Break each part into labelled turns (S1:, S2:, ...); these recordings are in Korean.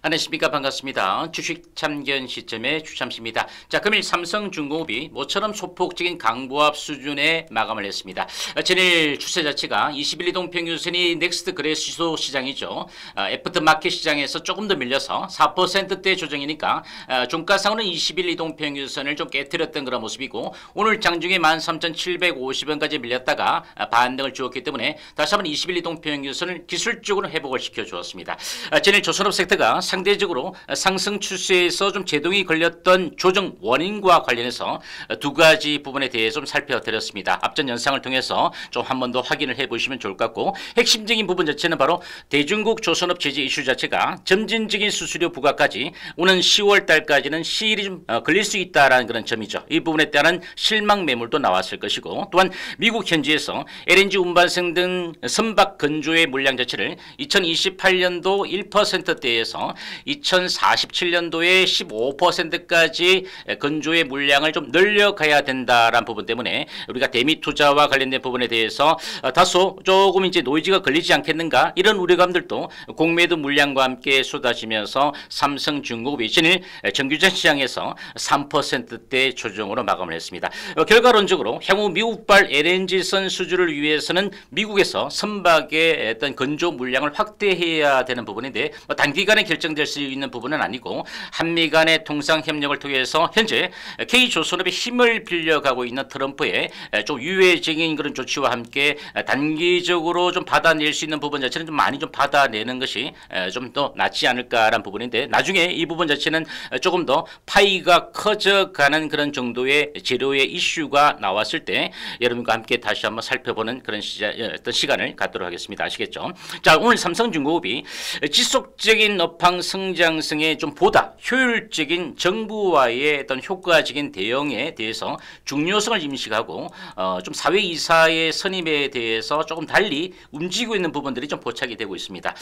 S1: 안녕하십니까. 반갑습니다. 주식 참견 시점의 주참씨입니다. 자, 금일 삼성중공업이 모처럼 소폭적인 강보합 수준에 마감을 했습니다. 전일 추세 자체가 21 이동평균선이 넥스트 거래시소 시장이죠. 애프터마켓 시장에서 조금 더 밀려서 4%대 조정이니까 종가상으로는 21 이동평균선을 좀 깨뜨렸던 그런 모습이고, 오늘 장중에 13,750원까지 밀렸다가 반등을 주었기 때문에 다시 한번 21 이동평균선을 기술적으로 회복을 시켜주었습니다. 전일 조선업 섹터가 상대적으로 상승 추세에서 좀 제동이 걸렸던 조정 원인과 관련해서 두 가지 부분에 대해 좀 살펴드렸습니다. 앞전 영상을 통해서 좀 한 번 더 확인을 해보시면 좋을 것 같고, 핵심적인 부분 자체는 바로 대중국 조선업 제재 이슈 자체가 점진적인 수수료 부과까지 오는 10월 달까지는 시일이 좀 걸릴 수 있다라는 그런 점이죠. 이 부분에 따른 실망 매물도 나왔을 것이고, 또한 미국 현지에서 LNG 운반선 등 선박 건조의 물량 자체를 2028년도 1%대에서 2047년도에 15%까지 건조의 물량을 좀 늘려가야 된다라는 부분 때문에 우리가 대미 투자와 관련된 부분에 대해서 다소 조금 이제 노이즈가 걸리지 않겠는가, 이런 우려감들도 공매도 물량과 함께 쏟아지면서 삼성중공업이 전일 정규전 시장에서 3%대 조정으로 마감을 했습니다. 결과론적으로 향후 미국발 LNG선 수주를 위해서는 미국에서 선박의 어떤 건조 물량을 확대해야 되는 부분인데, 단기간에 결정될 수 있는 부분은 아니고, 한미 간의 통상 협력을 통해서 현재 K조선업의 힘을 빌려가고 있는 트럼프의 좀 유해적인 그런 조치와 함께 단기적으로 좀 받아낼 수 있는 부분 자체는 좀 많이 좀 받아내는 것이 좀 더 낫지 않을까라는 부분인데, 나중에 이 부분 자체는 조금 더 파이가 커져가는 그런 정도의 재료의 이슈가 나왔을 때 여러분과 함께 다시 한번 살펴보는 그런 어떤 시간을 갖도록 하겠습니다. 아시겠죠? 자, 오늘 삼성중공업이 지속적인 업황 성장성에 좀 보다 효율적인 정부와의 어떤 효과적인 대응에 대해서 중요성을 인식하고 좀 사회이사의 선임에 대해서 조금 달리 움직이고 있는 부분들이 좀 포착이 되고 있습니다.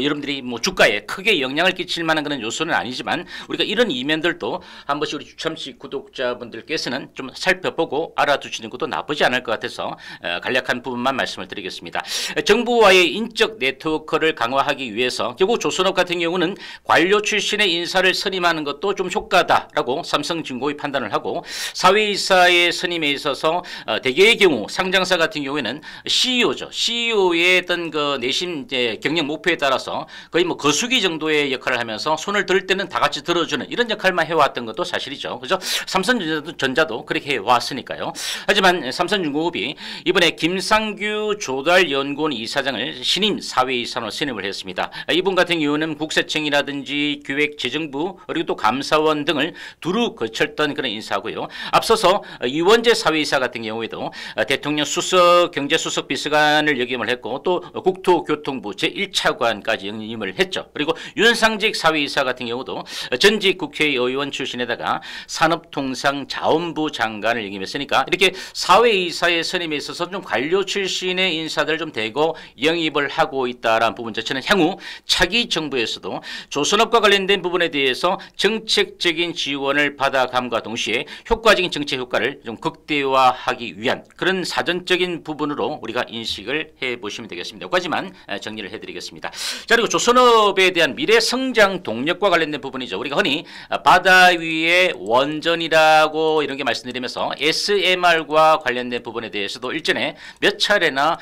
S1: 여러분들이 주가에 크게 영향을 끼칠 만한 그런 요소는 아니지만, 우리가 이런 이면들도 한 번씩 우리 주참씨 구독자분들께서는 좀 살펴보고 알아두시는 것도 나쁘지 않을 것 같아서 간략한 부분만 말씀을 드리겠습니다. 정부와의 인적 네트워크를 강화하기 위해서 결국 조선업 같은 경우는 관료 출신의 인사를 선임하는 것도 좀 효과다라고 삼성중공업이 판단을 하고, 사회이사의 선임에 있어서 대개의 경우 상장사 같은 경우에는 CEO죠. CEO의 어떤 그 내심 이제 경영 목표에 따라서 거의 거수기 정도의 역할을 하면서 손을 들 때는 다 같이 들어주는 이런 역할만 해왔던 것도 사실이죠. 그죠? 삼성전자도 그렇게 해왔으니까요. 하지만 삼성중공업이 이번에 김상규 조달연구원 이사장을 신임 사회이사로 선임을 했습니다. 이분 같은 경우는 국세청이라든지 기획재정부 그리고 또 감사원 등을 두루 거쳤던 그런 인사고요. 앞서서 이원재 사회이사 같은 경우에도 대통령 수석 경제수석 비서관을 역임을 했고, 또 국토교통부 제1차관까지 역임을 했죠. 그리고 윤상직 사회이사 같은 경우도 전직 국회의원 출신에다가 산업통상자원부 장관을 역임했으니까, 이렇게 사회이사의 선임에 있어서 좀 관료 출신의 인사들 좀 대거 영입을 하고 있다라는 부분 자체는 향후 차기 정부에서도 조선업과 관련된 부분에 대해서 정책적인 지원을 받아감과 동시에 효과적인 정책 효과를 좀 극대화하기 위한 그런 사전적인 부분으로 우리가 인식을 해보시면 되겠습니다. 여기까지만 정리를 해드리겠습니다. 자, 그리고 조선업에 대한 미래 성장 동력과 관련된 부분이죠. 우리가 흔히 바다 위의 원전이라고 이런 게 말씀드리면서 SMR과 관련된 부분에 대해서도 일전에 몇 차례나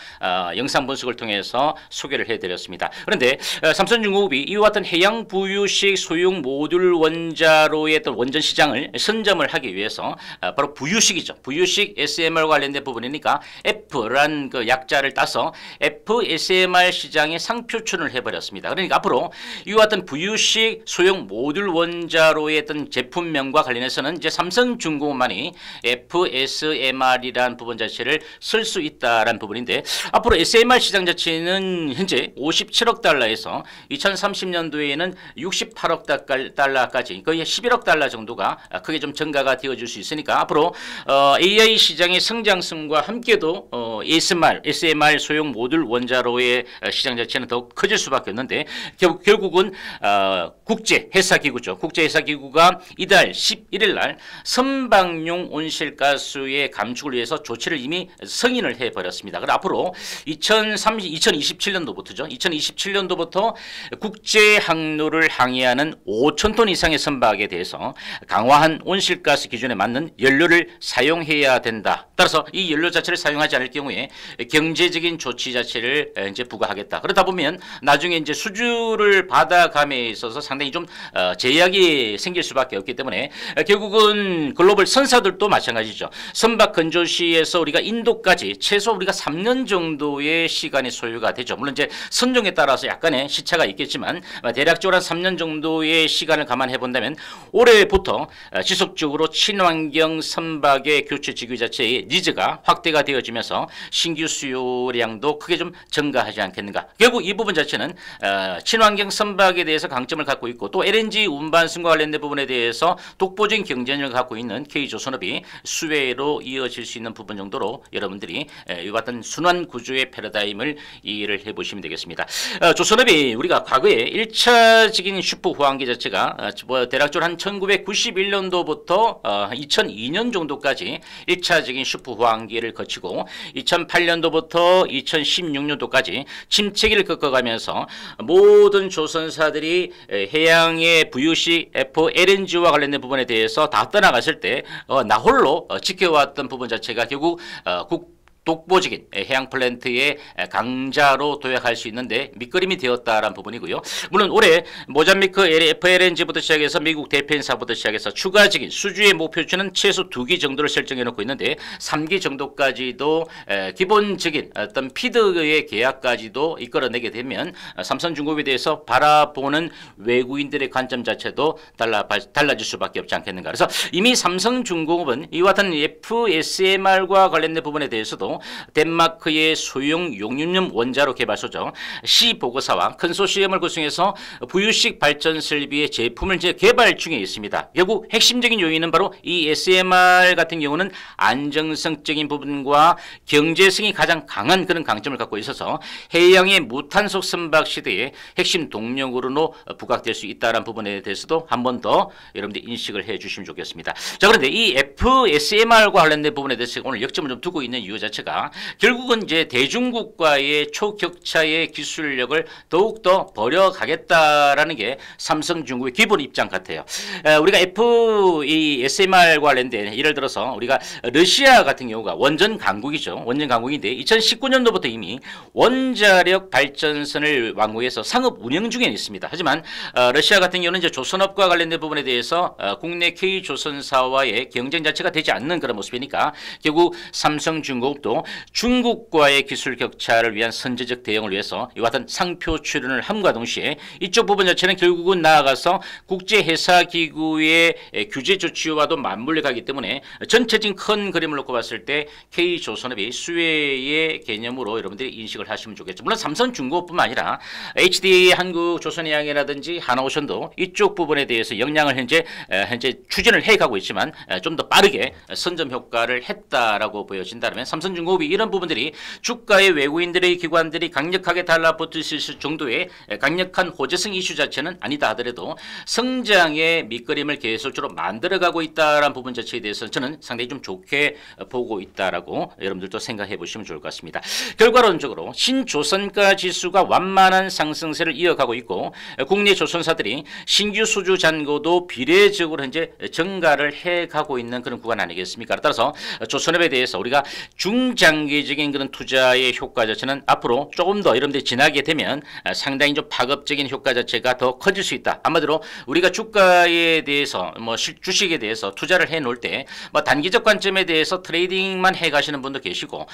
S1: 영상 분석을 통해서 소개를 해드렸습니다. 그런데 삼성중공업이 이와 같은 해양 부유식 소형 모듈 원자로의 어떤 원전 시장을 선점을 하기 위해서 바로 부유식이죠. 부유식 SMR과 관련된 부분이니까 F란 그 약자를 따서 FSMR 시장에 상표출을 해버렸습니다. 그러니까 앞으로 이와 같은 부유식 소형 모듈 원자로의 어떤 제품명과 관련해서는 이제 삼성중공업만이 FSMR이라는 부분 자체를 쓸 수 있다라는 부분인데, 앞으로 SMR 시장 자체는 현재 57억 달러에서 2030년도에는 68억 달러까지 거의 11억 달러 정도가 크게 좀 증가가 되어질 수 있으니까, 앞으로 AI 시장의 성장성과 함께도 SMR 소형 모듈 원자로의 시장 자체는 더욱 커질 수밖에 없는데, 결국은 국제회사기구죠. 국제회사기구가 이달 11일 날 선박용 온실가스의 감축을 위해서 조치를 이미 승인을 해버렸습니다. 그럼 앞으로 2027년도부터죠. 2027년도부터 국제항 항로를 항해하는 5,000톤 이상의 선박에 대해서 강화한 온실가스 기준에 맞는 연료를 사용해야 된다. 따라서 이 연료 자체를 사용하지 않을 경우에 경제적인 조치 자체를 이제 부과하겠다. 그러다 보면 나중에 이제 수주를 받아감에 있어서 상당히 좀 제약이 생길 수밖에 없기 때문에 결국은 글로벌 선사들도 마찬가지죠. 선박 건조시에서 우리가 인도까지 최소 우리가 3년 정도의 시간이 소요가 되죠. 물론 이제 선종에 따라서 약간의 시차가 있겠지만 대략적으로 한 3년 정도의 시간을 감안해 본다면 올해부터 지속적으로 친환경 선박의 교체 지구 자체의 니즈가 확대가 되어지면서 신규 수요량도 크게 좀 증가하지 않겠는가. 결국 이 부분 자체는 친환경 선박에 대해서 강점을 갖고 있고 또 LNG 운반선과 관련된 부분에 대해서 독보적인 경쟁력을 갖고 있는 K조선업이 수혜로 이어질 수 있는 부분 정도로 여러분들이 이와 같은 순환 구조의 패러다임을 이해를 해보시면 되겠습니다. 조선업이 우리가 과거에 1차적인 슈퍼 호황기 자체가 대략적으로 한 1991년도부터 2002년 정도까지 1차적인 슈퍼 호황기를 거치고 2008년도부터 2016년도까지 침체기를 겪어가면서 모든 조선사들이 해양의 부유식 FLNG와 관련된 부분에 대해서 다 떠나갔을 때 나홀로 지켜왔던 부분 자체가 결국 독보적인 해양 플랜트의 강자로 도약할 수 있는데 밑거름이 되었다라는 부분이고요. 물론 올해 모잠비크 FLNG부터 시작해서 미국 대편사부터 시작해서 추가적인 수주의 목표치는 최소 2기 정도를 설정해 놓고 있는데 3기 정도까지도 기본적인 어떤 피드의 계약까지도 이끌어내게 되면 삼성중공업에 대해서 바라보는 외국인들의 관점 자체도 달라질 수밖에 없지 않겠는가. 그래서 이미 삼성중공업은 이와 같은 FSMR과 관련된 부분에 대해서도 덴마크의 소형 용융염 원자로 개발소죠. C보고사와 컨소시엄을 구성해서 부유식 발전 설비의 제품을 이제 개발 중에 있습니다. 결국 핵심적인 요인은 바로 이 SMR 같은 경우는 안정성적인 부분과 경제성이 가장 강한 그런 강점을 갖고 있어서 해양의 무탄소 선박 시대의 핵심 동력으로 부각될 수 있다는 부분에 대해서도 한 번 더 여러분들 인식을 해 주시면 좋겠습니다. 자, 그런데 이 FSMR과 관련된 부분에 대해서 오늘 역점을 좀 두고 있는 이유 자체가 결국은 이제 대중국과의 초격차의 기술력을 더욱더 벌여가겠다라는 게 삼성중공업의 기본 입장 같아요. 우리가 이 SMR과 관련된 예를 들어서 우리가 러시아 같은 경우가 원전 강국이죠. 원전 강국인데 2019년도부터 이미 원자력 발전선을 완공해서 상업 운영 중에 있습니다. 하지만 러시아 같은 경우는 이제 조선업과 관련된 부분에 대해서 국내 K조선사와의 경쟁 자체가 되지 않는 그런 모습이니까 결국 삼성중공업도 중국과의 기술 격차를 위한 선제적 대응을 위해서 이와 같은 상표 출연을 함과 동시에 이쪽 부분 자체는 결국은 나아가서 국제회사기구의 규제 조치와도 맞물려 가기 때문에 전체적인 큰 그림을 놓고 봤을 때 K조선업이 수혜의 개념으로 여러분들이 인식을 하시면 좋겠죠. 물론 삼성중공업뿐만 아니라 HDA 한국조선해양이라든지 하나오션도 이쪽 부분에 대해서 역량을 현재 추진을 해가고 있지만 좀 더 빠르게 선점 효과를 했다라고 보여진다면 삼성중공업이 이런 부분들이 주가의 외국인들의 기관들이 강력하게 달라붙을 수 있을 정도의 강력한 호재성 이슈 자체는 아니다 하더라도 성장의 밑그림을 계속적으로 만들어가고 있다는 부분 자체에 대해서는 저는 상당히 좀 좋게 보고 있다라고 여러분들도 생각해 보시면 좋을 것 같습니다. 결과론적으로 신조선가 지수가 완만한 상승세를 이어가고 있고 국내 조선사들이 신규 수주 잔고도 비례적으로 현재 증가를 해가고 있는 그런 구간 아니겠습니까? 따라서 조선업에 대해서 우리가 중장기적인 그런 투자의 효과 자체는 앞으로 조금 더 여러분들이 지나게 되면 상당히 좀 파급적인 효과 자체가 더 커질 수 있다. 한마디로 우리가 주가에 대해서 주식에 대해서 투자를 해 놓을 때 단기적 관점에 대해서 트레이딩만 해 가시는 분도 계시고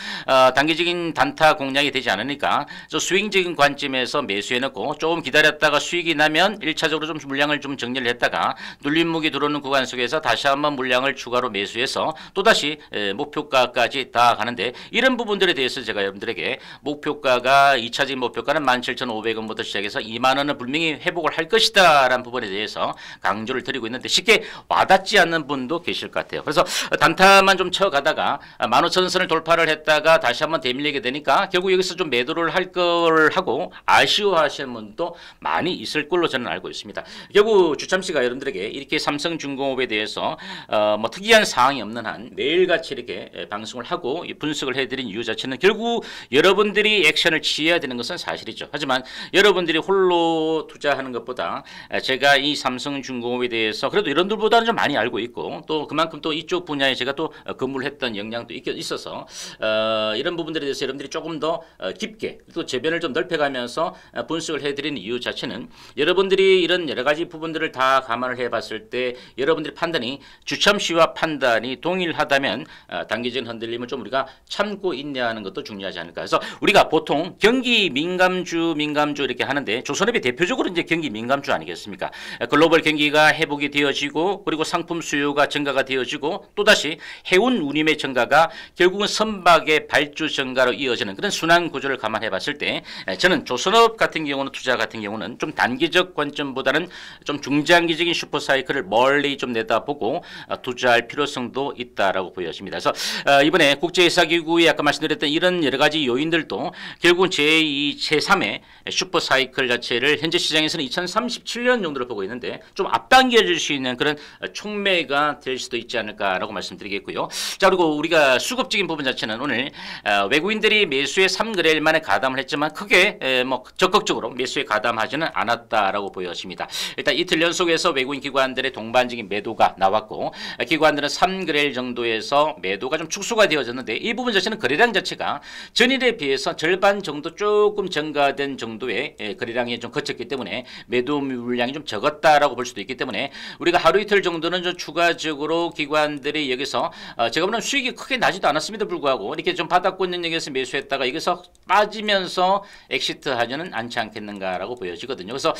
S1: 단기적인 단타 공략이 되지 않으니까 스윙적인 관점에서 매수해 놓고 조금 기다렸다가 수익이 나면 1차적으로 좀 물량을 좀 정리를 했다가 눌림목이 들어오는 구간 속에서 다시 한번 물량을 추가로 매수해서 또다시 목표가까지 다 가는데 이런 부분들에 대해서 제가 여러분들에게 목표가가 2차적인 목표가는 17,500원부터 시작해서 2만 원은 분명히 회복을 할 것이다 라는 부분에 대해서 강조를 드리고 있는데 쉽게 와닿지 않는 분도 계실 것 같아요. 그래서 단타만 좀 쳐가다가 15,000선을 돌파를 했다가 다시 한번 대밀리게 되니까 결국 여기서 좀 매도를 할 걸 하고 아쉬워하시는 분도 많이 있을 걸로 저는 알고 있습니다. 결국 주참씨가 여러분들에게 이렇게 삼성중공업에 대해서 특이한 사항이 없는 한 매일같이 이렇게 방송을 하고 분석 분석을 해드린 이유 자체는 결국 여러분들이 액션을 취해야 되는 것은 사실이죠. 하지만 여러분들이 홀로 투자하는 것보다 제가 이 삼성중공업에 대해서 그래도 여러분들보다는 좀 많이 알고 있고 또 그만큼 또 이쪽 분야에 제가 또 근무를 했던 역량도 있어서 이런 부분들에 대해서 여러분들이 조금 더 깊게 또 재변을 좀 넓혀가면서 분석을 해드리는 이유 자체는 여러분들이 이런 여러 가지 부분들을 다 감안을 해봤을 때 여러분들의 판단이 주참 시와 판단이 동일하다면 단기적인 흔들림을 좀 우리가 참고 인내하는 것도 중요하지 않을까. 그래서 우리가 보통 경기 민감주 이렇게 하는데 조선업이 대표적으로 이제 경기 민감주 아니겠습니까? 글로벌 경기가 회복이 되어지고 그리고 상품 수요가 증가가 되어지고 또다시 해운 운임의 증가가 결국은 선박의 발주 증가로 이어지는 그런 순환 구조를 감안해 봤을 때 저는 조선업 같은 경우는 투자 같은 경우는 좀 단기적 관점보다는 좀 중장기적인 슈퍼사이클을 멀리 좀 내다보고 투자할 필요성도 있다라고 보여집니다. 그래서 이번에 국제회사기구에 아까 말씀드렸던 이런 여러 가지 요인들도 결국은 제2, 제3의 슈퍼사이클 자체를 현재 시장에서는 2037년 정도로 보고 있는데 좀 앞당겨질 수 있는 그런 촉매가 될 수도 있지 않을까라고 말씀드리겠고요. 자, 그리고 우리가 수급적인 부분 자체는 오늘 외국인들이 매수에 3거래일 만에 가담을 했지만 크게 뭐 적극적으로 매수에 가담하지는 않았다라고 보여집니다. 일단 이틀 연속해서 외국인 기관들의 동반적인 매도가 나왔고 기관들은 3거래일 정도에서 매도가 좀 축소가 되어졌는데 이 부분 자체는 거래량 자체가 전일에 비해서 절반 정도 조금 증가된 정도의 거래량이 좀 거쳤기 때문에 매도 물량이 좀 적었다라고 볼 수도 있기 때문에 우리가 하루 이틀 정도는 좀 추가적으로 기관들이 여기서 제가 보는 수익이 크게 나지도 않았음에도 불구하고 이렇게 좀 바닥권 영역에서 매수했다가 여기서 빠지면서 엑시트하지는 않지 않겠는가라고 보여지거든요. 그래서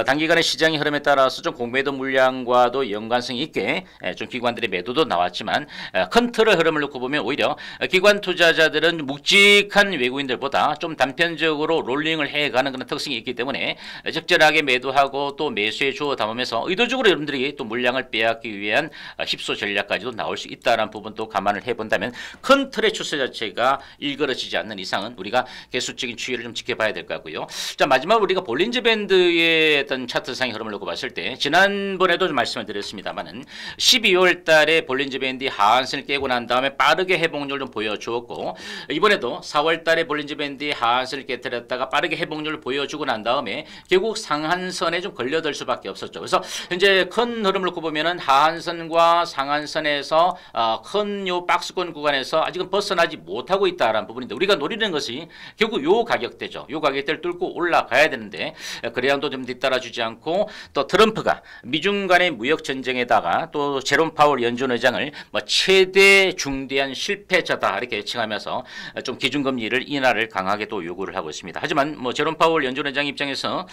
S1: 단기간의 시장의 흐름에 따라서 좀 공매도 물량과도 연관성이 있게 좀 기관들의 매도도 나왔지만 큰 틀의 흐름을 놓고 보면 오히려 기관 투자자들은 묵직한 외국인들보다 좀 단편적으로 롤링을 해가는 그런 특성이 있기 때문에 적절하게 매도하고 또 매수에 주어 담으면서 의도적으로 여러분들이 또 물량을 빼앗기 위한 힙소 전략까지도 나올 수 있다는 부분도 감안을 해본다면 큰 틀의 추세 자체가 일그러지지 않는 이상은 우리가 개수적인 추이를 좀 지켜봐야 될 것 같고요. 자, 마지막으로 우리가 볼린저 밴드의 어떤 차트상의 흐름을 놓고 봤을 때 지난번에도 좀 말씀을 드렸습니다만은 12월 달에 볼린저 밴드 하한선을 깨고 난 다음에 빠르게 회복률을 좀 보여주었고 이번에도 4월 달에 볼린저 밴드 하한선을 깨뜨렸다가 빠르게 회복률을 보여주고 난 다음에 결국 상한선에 좀 걸려들 수밖에 없었죠. 그래서 현재 큰 흐름을 놓고 보면은 하한선과 상한선에서 큰 요 박스권 구간에서 아직은 벗어나지 못하고 있다라는 부분인데 우리가 노리는 것이 결국 요 가격대죠. 요 가격대를 뚫고 올라가야 되는데 그래야도 좀 뒤따라주지 않고 또 트럼프가 미중 간의 무역 전쟁에다가 또 제롬 파월 연준 의장을 뭐 최대 중대한 실패자다 이렇게 칭하면서 좀 기준금리를 인하를 강하게 또 요구를 하고 있습니다. 하지만 뭐 제롬 파월 연준 의장 입장에서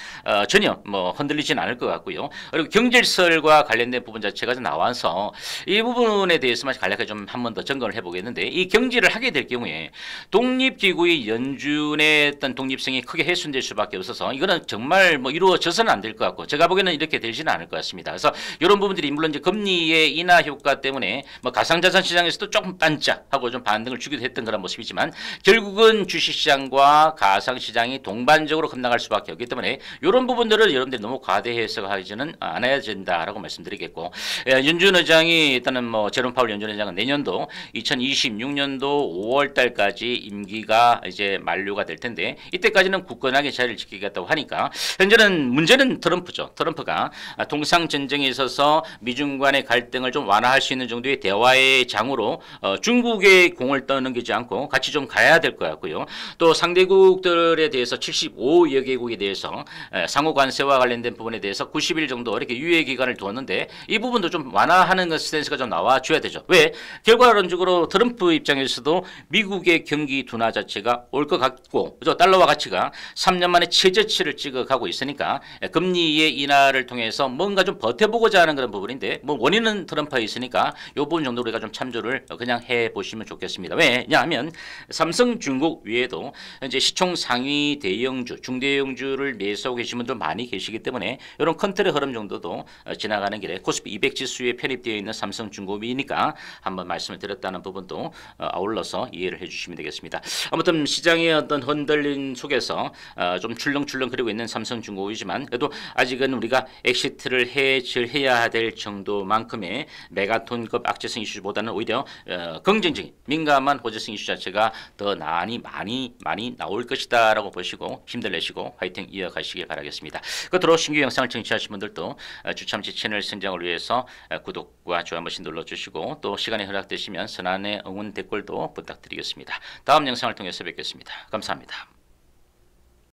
S1: 전혀 뭐 흔들리진 않을 것 같고요. 그리고 경질설과 관련된 부분 자체가 나와서 이 부분에 대해서만 간략하게 좀 한 번 더 점검을 해보겠는데 이 경질을 하게 될 경우에 독립기구의 연준의 어떤 독립성이 크게 훼손될 수밖에 없어서 이거는 정말 뭐 이루어져서는 안 될 것 같고 제가 보기에는 이렇게 되지는 않을 것 같습니다. 그래서 이런 부분들이 물론 이제 금리의 인하 효과 때문에 뭐 가상자산 시장에서도 조금 반짝하고 좀 반등을 주기도 했던 그런 모습이지만 결국은 주식시장과 가상시장이 동반적으로 급락할 수밖에 없기 때문에 이런 부분들을 여러분들이 너무 과대 해석하지는 않아야 된다라고 말씀드리겠고 연준 의장이 일단은 뭐 제롬 파월 연준 의장은 내년도 2026년도 5월 달까지 임기가 이제 만료가 될 텐데 이때까지는 굳건하게 자리를 지키겠다고 하니까 현재는 문제는 트럼프죠. 트럼프가 통상 전쟁에 있어서 미중 간의 갈등을 좀 완화할 수 있는 정도의 대화의 장으로 중국의 공을 떠넘기지 않고 같이 좀 가야 될 것 같고요. 또 상대국들에 대해서 75여 개국에 대해서 상호 관세와 관련된 부분에 대해서 90일 정도 이렇게 유예 기간을 두었는데 이 부분도 좀 완화하는 것 스탠스가 좀 나와줘야 되죠. 왜? 결과론적으로 트럼프 입장에서도 미국의 경기 둔화 자체가 올 것 같고 그죠? 달러화 가치가 3년 만에 최저치를 찍어가고 있으니까 금리의 인하를 통해서 뭔가 좀 버텨보고자 하는 그런 부분인데 뭐 원인은 트럼프에 있으니까 이 부분 정도 우리가 좀 참조를 그냥 해보시면 좋겠습니다. 왜냐하면 삼성중국 외에도 현재 시총 상위 대형주, 중대형주를 매수하고 계신 분들 많이 계시기 때문에 이런 큰 틀의 흐름 정도도 지나가는 길에 코스피 200 지수에 편입되어 있는 삼성중공업이니까 한번 말씀을 드렸다는 부분도 아울러서 이해를 해주시면 되겠습니다. 아무튼 시장의 어떤 흔들림 속에서 좀 출렁출렁거리고 있는 삼성중공업이지만 그래도 아직은 우리가 엑시트를 해야 될 정도만큼의 메가톤급 악재성 이슈보다는 오히려 긍정적인 민감한 그래야만 호재성 이슈 자체가 더 많이 나올 것이다라고 보시고 힘들 내시고 화이팅 이어가시길 바라겠습니다. 끝으로 신규 영상을 청취하신 분들도 주참치 채널 성장을 위해서 구독과 좋아요 한 번씩 눌러주시고 또 시간이 허락되시면 선안의 응원 댓글도 부탁드리겠습니다. 다음 영상을 통해서 뵙겠습니다. 감사합니다.